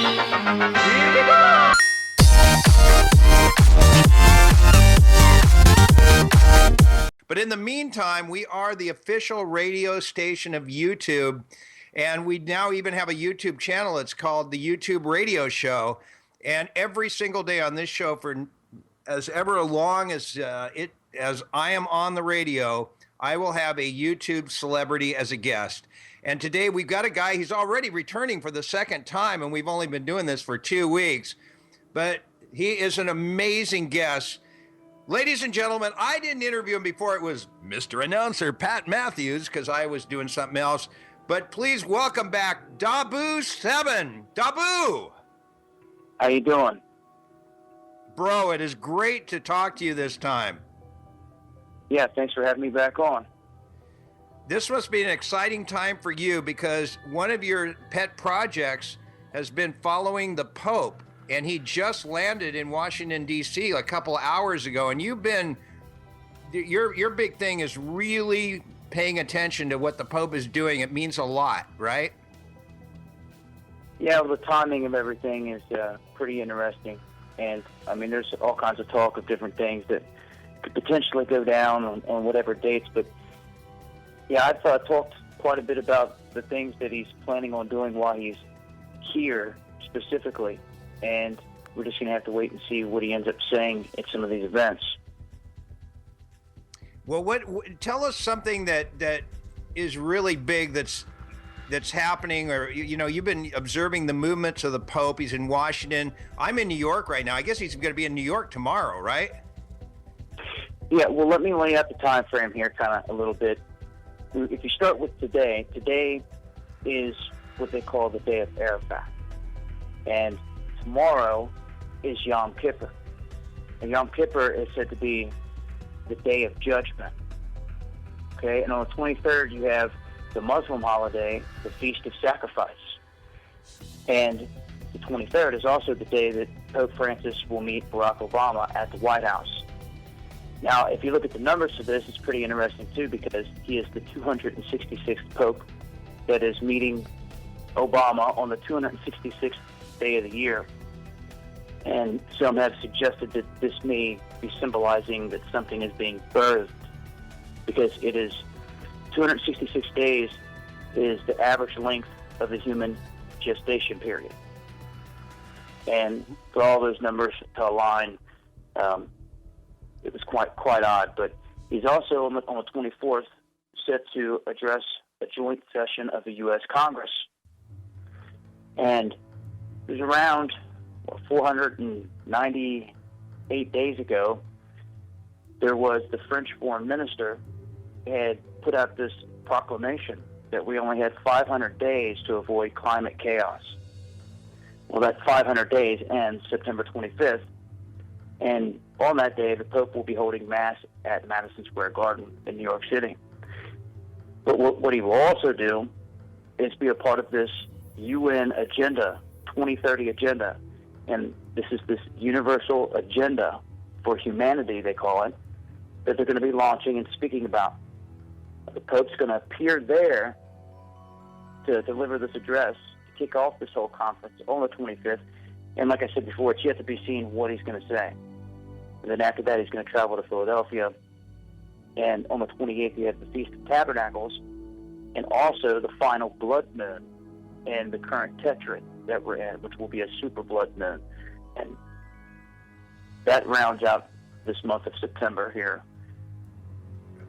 Here we go! But in the meantime, we are the official radio station of YouTube, and we now even have a YouTube channel. It's called the YouTube Radio Show, and every single day on this show, for as ever long as as I am on the radio, I will have a YouTube celebrity as a guest. And today we've got a guy. He's already returning for the second time, and we've only been doing this for 2 weeks, but he is an amazing guest. Ladies and gentlemen, I didn't interview him before. It was Mr. Announcer Pat Matthews, because I was doing something else. But please welcome back Dahboo7. Dahboo! How you doing? Bro, it is great to talk to you this time. Yeah, thanks for having me back on. This must be an exciting time for you, because one of your pet projects has been following the Pope. And he just landed in Washington, D.C. a couple hours ago. And you've been, your big thing is really paying attention to what the Pope is doing. It means a lot, right? Yeah, well, the timing of everything is pretty interesting. And, I mean, there's all kinds of talk of different things that could potentially go down on whatever dates. But, yeah, I've talked quite a bit about the things that he's planning on doing while he's here specifically. And we're just going to have to wait and see what he ends up saying at some of these events. Well, tell us something that is really big that's happening, or you've been observing the movements of the Pope. He's in Washington. I'm in New York right now. I guess he's going to be in New York tomorrow, right? Yeah. Well, let me lay out the time frame here, kind of a little bit. If you start with today is what they call the Day of Arafat, and tomorrow is Yom Kippur. And Yom Kippur is said to be the Day of Judgment. Okay, and on the 23rd you have the Muslim holiday, the Feast of Sacrifice. And the 23rd is also the day that Pope Francis will meet Barack Obama at the White House. Now, if you look at the numbers for this, it's pretty interesting too, because he is the 266th Pope that is meeting Obama on the 266th day of the year. And some have suggested that this may be symbolizing that something is being birthed, because it is 266 days is the average length of the human gestation period. And for all those numbers to align, it was quite odd. But he's also on the 24th set to address a joint session of the U.S. Congress. And it was around 498 days ago, there was the French foreign minister had put out this proclamation that we only had 500 days to avoid climate chaos. Well, that 500 days ends September 25th, and on that day, the Pope will be holding Mass at Madison Square Garden in New York City. But what he will also do is be a part of this UN agenda, 2030 agenda, and this is this universal agenda for humanity, they call it, that they're going to be launching and speaking about. The Pope's going to appear there to deliver this address, to kick off this whole conference on the 25th, and like I said before, it's yet to be seen what he's going to say. And then after that, he's going to travel to Philadelphia, and on the 28th, you have the Feast of Tabernacles, and also the final blood moon in the current tetrad that we're in, which will be a super blood moon. And that rounds out this month of September here.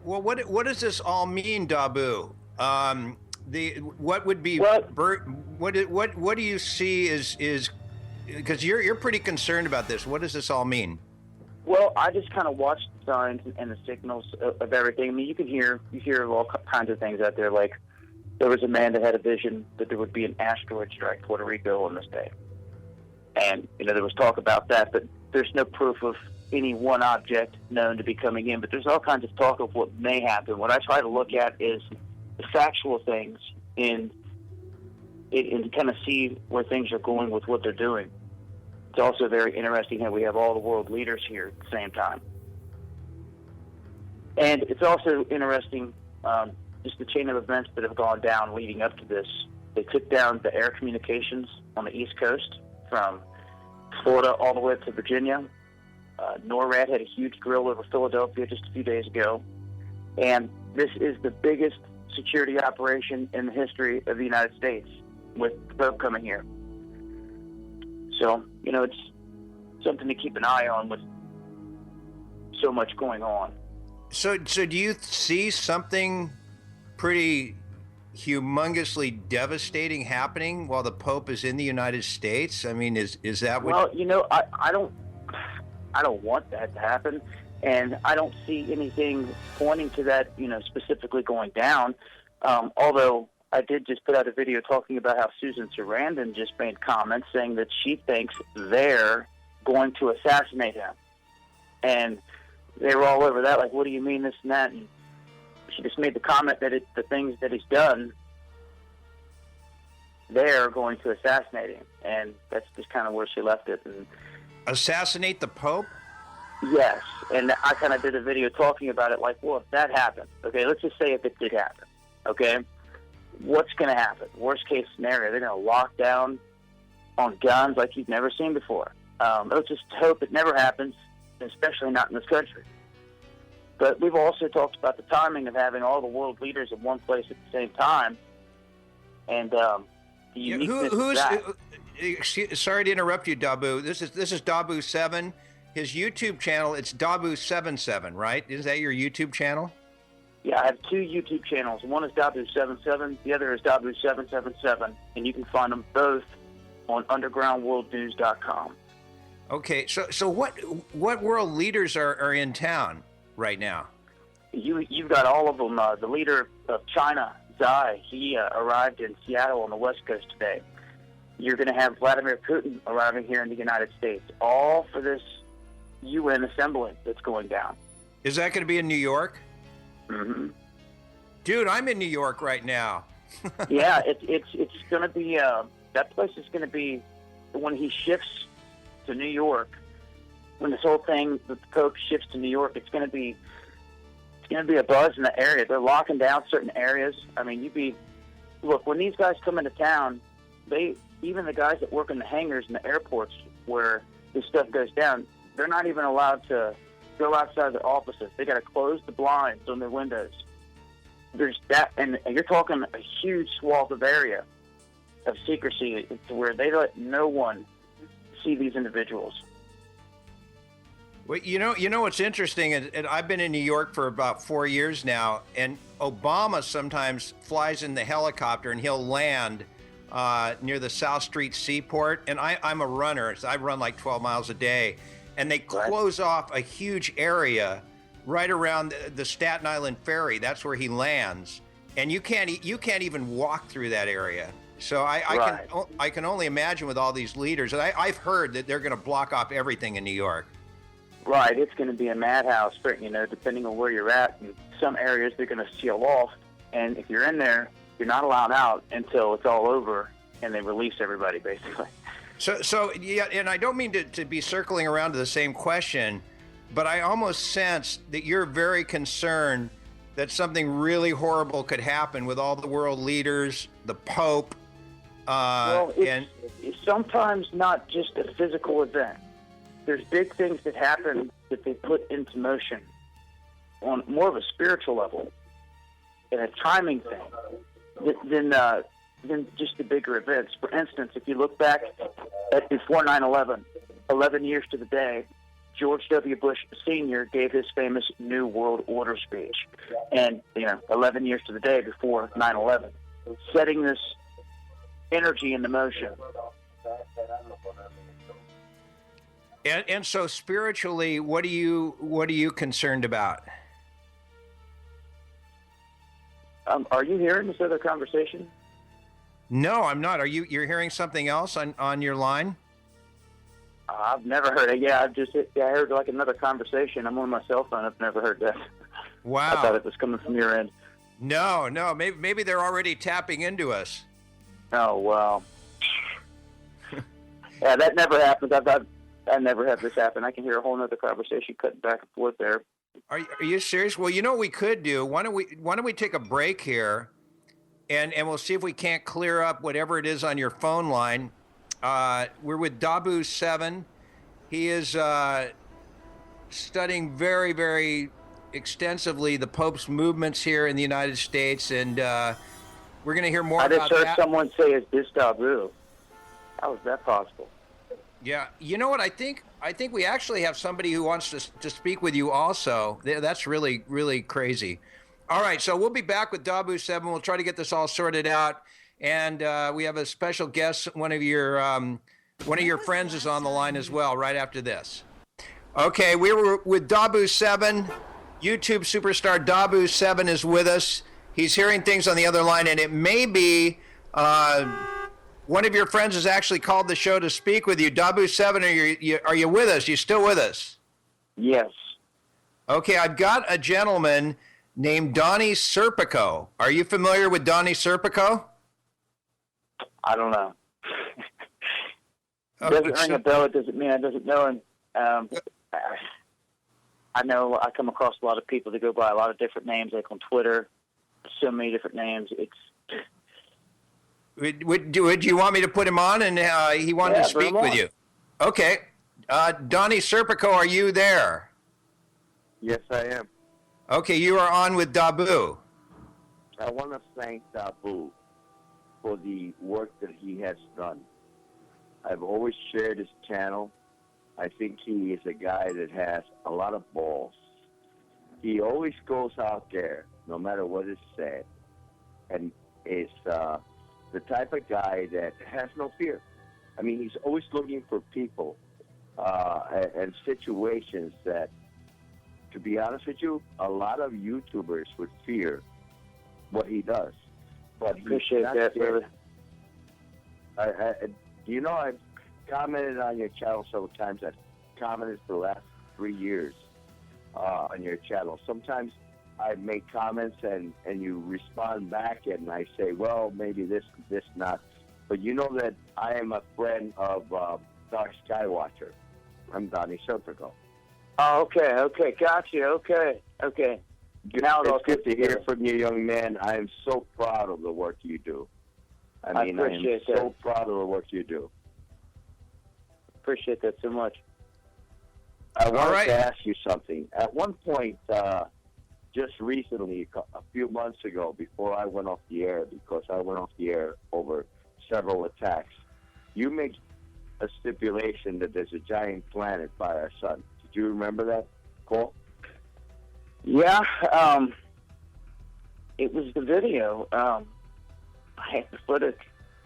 Well, what does this all mean, Dahboo? What would be what do you see is because you're pretty concerned about this. What does this all mean? Well, I just kind of watch the signs and the signals of everything. I mean, you hear all kinds of things out there, like there was a man that had a vision that there would be an asteroid strike Puerto Rico on this day. And, there was talk about that, but there's no proof of any one object known to be coming in. But there's all kinds of talk of what may happen. What I try to look at is the factual things and kind of see where things are going with what they're doing. It's also very interesting that we have all the world leaders here at the same time. And it's also interesting just the chain of events that have gone down leading up to this. They took down the air communications on the East Coast, from Florida all the way up to Virginia. NORAD had a huge drill over Philadelphia just a few days ago. And this is the biggest security operation in the history of the United States, with the Pope coming here. So, it's something to keep an eye on with so much going on. So do you see something pretty humongously devastating happening while the Pope is in the United States? I mean, is that what? Well, I don't want that to happen, and I don't see anything pointing to that, specifically going down. Although I did just put out a video talking about how Susan Sarandon just made comments saying that she thinks they're going to assassinate him, and they were all over that, like, what do you mean this and that? And she just made the comment that the things that he's done, they're going to assassinate him, and that's just kind of where she left it. And assassinate the Pope? Yes, and I kind of did a video talking about it, like, well, if that happened, okay, let's just say if it did happen, okay, what's going to happen? Worst case scenario, they're going to lock down on guns like you've never seen before. Let's just hope it never happens, especially not in this country. But we've also talked about the timing of having all the world leaders in one place at the same time, and the uniqueness of that. Sorry to interrupt you, Dahboo. This is Dahboo7. His YouTube channel, it's Dahboo77, right? Is that your YouTube channel? Yeah, I have two YouTube channels. One is Dahboo77, the other is Dahboo777, and you can find them both on undergroundworldnews.com. Okay, so what world leaders are in town right now? You've got all of them. The leader of China, Xi, he arrived in Seattle on the West Coast today. You're going to have Vladimir Putin arriving here in the United States, all for this UN assembly that's going down. Is that going to be in New York? Mm-hmm. Dude, I'm in New York right now. Yeah, it's going to be that place is going to be when he shifts to New York. When this whole thing, the Pope shifts to New York, it's going to be a buzz in the area. They're locking down certain areas. I mean, look, when these guys come into town, even the guys that work in the hangars and the airports where this stuff goes down, they're not even allowed to go outside their offices. They got to close the blinds on their windows. There's that, and you're talking a huge swath of area of secrecy to where they let no one see these individuals. Well, you know what's interesting, and I've been in New York for about 4 years now, and Obama sometimes flies in the helicopter and he'll land near the South Street Seaport, and I'm a runner, so I run like 12 miles a day, and they close off a huge area right around the Staten Island Ferry. That's where he lands, and you can't even walk through that area. So I can only imagine with all these leaders, and I've heard that they're going to block off everything in New York. Right, it's going to be a madhouse, depending on where you're at. In some areas, they're going to seal off, and if you're in there, you're not allowed out until it's all over, and they release everybody, basically. So yeah, and I don't mean to be circling around to the same question, but I almost sense that you're very concerned that something really horrible could happen with all the world leaders, the Pope, it's sometimes not just a physical event. There's big things that happen that they put into motion on more of a spiritual level and a timing thing than just the bigger events. For instance, if you look back at before 9/11, 11 years to the day, George W. Bush Sr. gave his famous New World Order speech. And, 11 years to the day before 9/11, setting this energy into motion. And so spiritually, what are you concerned about? Are you hearing this other conversation? No, I'm not. You're hearing something else on your line? I've never heard it. Yeah, I heard like another conversation. I'm on my cell phone. I've never heard that. Wow. I thought it was coming from your end. No. Maybe they're already tapping into us. Oh, wow. Yeah, that never happens. I never had this happen. I can hear a whole other conversation cutting back and forth there. Are you serious? Well, you know what we could do? Why don't we take a break here, and we'll see if we can't clear up whatever it is on your phone line. We're with Dahboo7. He is studying very, very extensively the Pope's movements here in the United States, and we're going to hear more I about just heard that. someone say, "Is this Dahboo?" How is that possible? Yeah, you know what? I think we actually have somebody who wants to speak with you also. That's really, really crazy. All right, so we'll be back with Dahboo7. We'll try to get this all sorted out, and we have a special guest. One of your friends is on the line as well. Right after this. Okay, we were with Dahboo7. YouTube superstar Dahboo7 is with us. He's hearing things on the other line, and it may be one of your friends has actually called the show to speak with you. Dahboo7, are you with us? You still with us? Yes. Okay, I've got a gentleman named Donnie Serpico. Are you familiar with Donnie Serpico? I don't know. Doesn't ring a bell. It doesn't mean I doesn't know him. I know I come across a lot of people that go by a lot of different names, like on Twitter. So many different names. Would you want me to put him on? And he wanted to speak with you. Okay. Donnie Serpico, are you there? Yes, I am. Okay, you are on with Dahboo. I want to thank Dahboo for the work that he has done. I've always shared his channel. I think he is a guy that has a lot of balls. He always goes out there, no matter what is said, and is the type of guy that has no fear. I mean, he's always looking for people and situations that, to be honest with you, a lot of YouTubers would fear what he does. But Appreciate that, brother. You know, I've commented on your channel several times. I've commented for the last 3 years on your channel. Sometimes I make comments and you respond back and I say, well, maybe this, not. But you know that I am a friend of Dark Skywatcher. I'm Donnie Serpico. Oh, okay, got you. Okay. Now it's good to hear from you, young man. I am so proud of the work you do. I am so proud of the work you do. Appreciate that so much. I wanted to ask you something. At one point, just recently, a few months ago, before I went off the air, because I went off the air over several attacks, you made a stipulation that there's a giant planet by our sun. Did you remember that, Cole? Yeah, it was the video. I had the footage,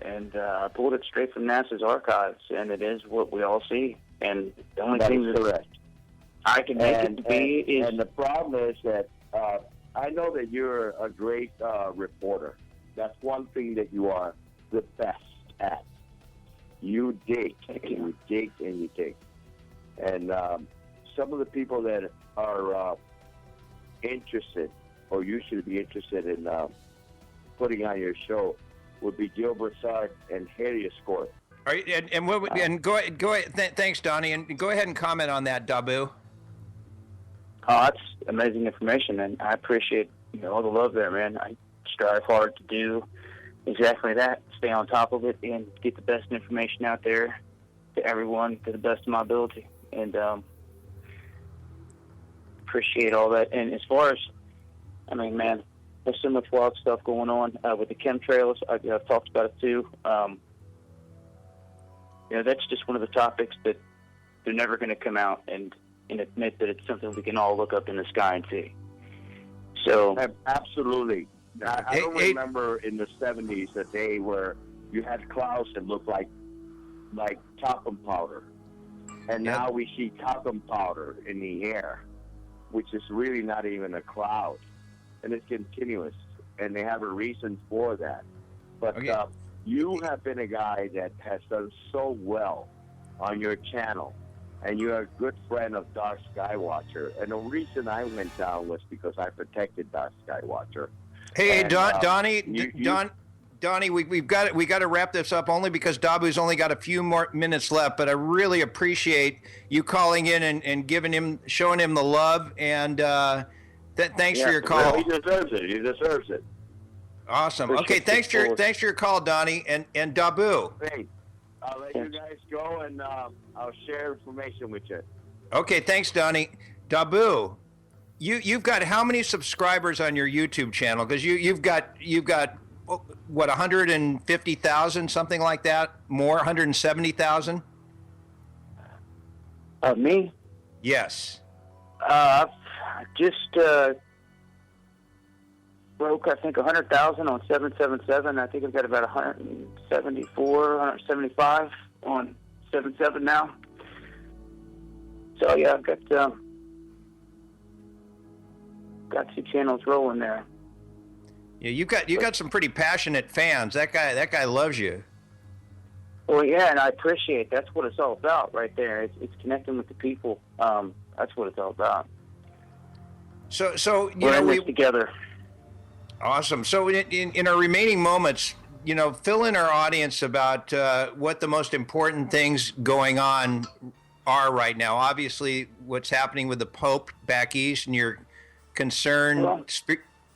and I pulled it straight from NASA's archives, and it is what we all see. And the only thing that I can make it to be is... And the problem is that I know that you're a great reporter. That's one thing that you are the best at. You dig. You dig and you dig. And some of the people that are interested, or you should be interested in putting on your show, would be Gil Broussard and Harry Escort. All right, and go ahead. Thanks, Donnie, and go ahead and comment on that, Dahboo. Oh, that's amazing information, and I appreciate all the love there, man. I strive hard to do exactly that, stay on top of it, and get the best information out there to everyone to the best of my ability. And appreciate all that. And as far as, I mean, man, there's so much wild stuff going on with the chemtrails. I've talked about it too. That's just one of the topics that they're never going to come out and admit that it's something we can all look up in the sky and see. So absolutely. I don't remember in the 70s the day where you had clouds that looked like talcum powder. And now we see talcum powder in the air, which is really not even a cloud. And it's continuous. And they have a reason for that. But you have been a guy that has done so well on your channel. And you're a good friend of Dark Skywatcher. And the reason I went down was because I protected Dark Skywatcher. Hey, Donnie, we've got to wrap this up only because Dahboo's only got a few more minutes left. But I really appreciate you calling in and showing him the love. And thanks for your call. Well, he deserves it. He deserves it. Awesome. Okay, thanks for your call, Donnie and Dahboo. Hey, I'll let you guys go, and I'll share information with you. Okay, thanks, Donnie. Dahboo, you've got how many subscribers on your YouTube channel? Because you've got what, 150,000, something like that? More, 170,000? Me? Yes. I've just broke, I think, 100,000 on 777. I think I've got about 174, 175 on 77 now. So yeah, I've got 2 channels rolling there. Yeah, you got some pretty passionate fans. That guy loves you. Well, yeah, and I appreciate that's what it's all about right there. It's connecting with the people. That's what it's all about. So we're in this together. Awesome. So in our remaining moments, fill in our audience about what the most important things going on are right now. Obviously, what's happening with the Pope back east, and your concern. Well,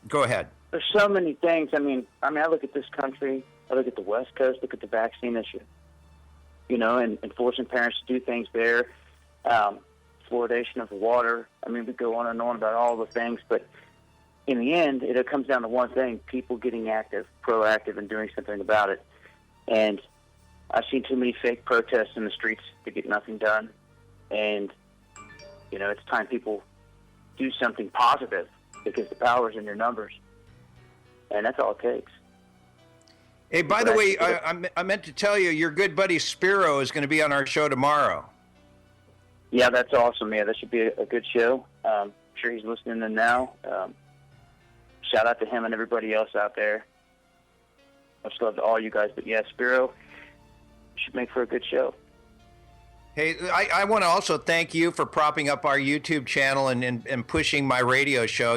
go ahead. There's so many things. I mean, I look at this country. I look at the West Coast. Look at the vaccine issue. And forcing parents to do things there. Fluoridation of the water. I mean, we go on and on about all the things, but in the end, it comes down to one thing: people getting active, proactive, and doing something about it. And I've seen too many fake protests in the streets to get nothing done. And, it's time people do something positive because the power's in your numbers. And that's all it takes. Hey, by the way, I meant to tell you, your good buddy Spiro is going to be on our show tomorrow. Yeah, that's awesome. Yeah, that should be a good show. I'm sure he's listening in now. Shout out to him and everybody else out there. Much love to all you guys. But yeah, Spiro should make for a good show. Hey, I want to also thank you for propping up our YouTube channel and pushing my radio show.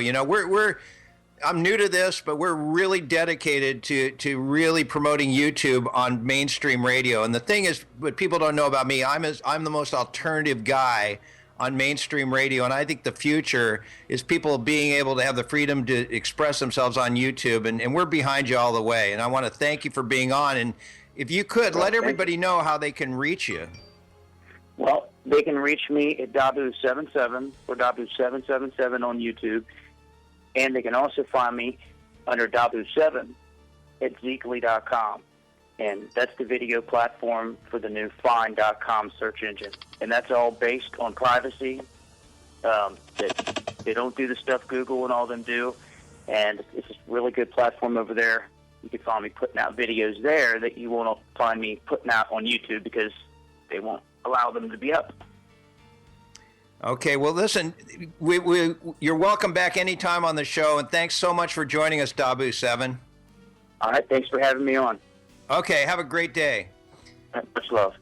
I'm new to this, but we're really dedicated to really promoting YouTube on mainstream radio. And the thing is, what people don't know about me, I'm the most alternative guy on mainstream radio, and I think the future is people being able to have the freedom to express themselves on YouTube, and we're behind you all the way. And I want to thank you for being on. And if you could, let everybody know how they can reach you. Well, they can reach me at Dahboo7 or Dahboo777 on YouTube. And they can also find me under Dahboo7 at Zeekly.com. And that's the video platform for the new Find.com search engine. And that's all based on privacy. They don't do the stuff Google and all them do. And it's a really good platform over there. You can find me putting out videos there that you won't find me putting out on YouTube because they won't allow them to be up. Okay, well, listen, you're welcome back anytime on the show, and thanks so much for joining us, Dahboo7. All right, thanks for having me on. Okay, have a great day. Much love.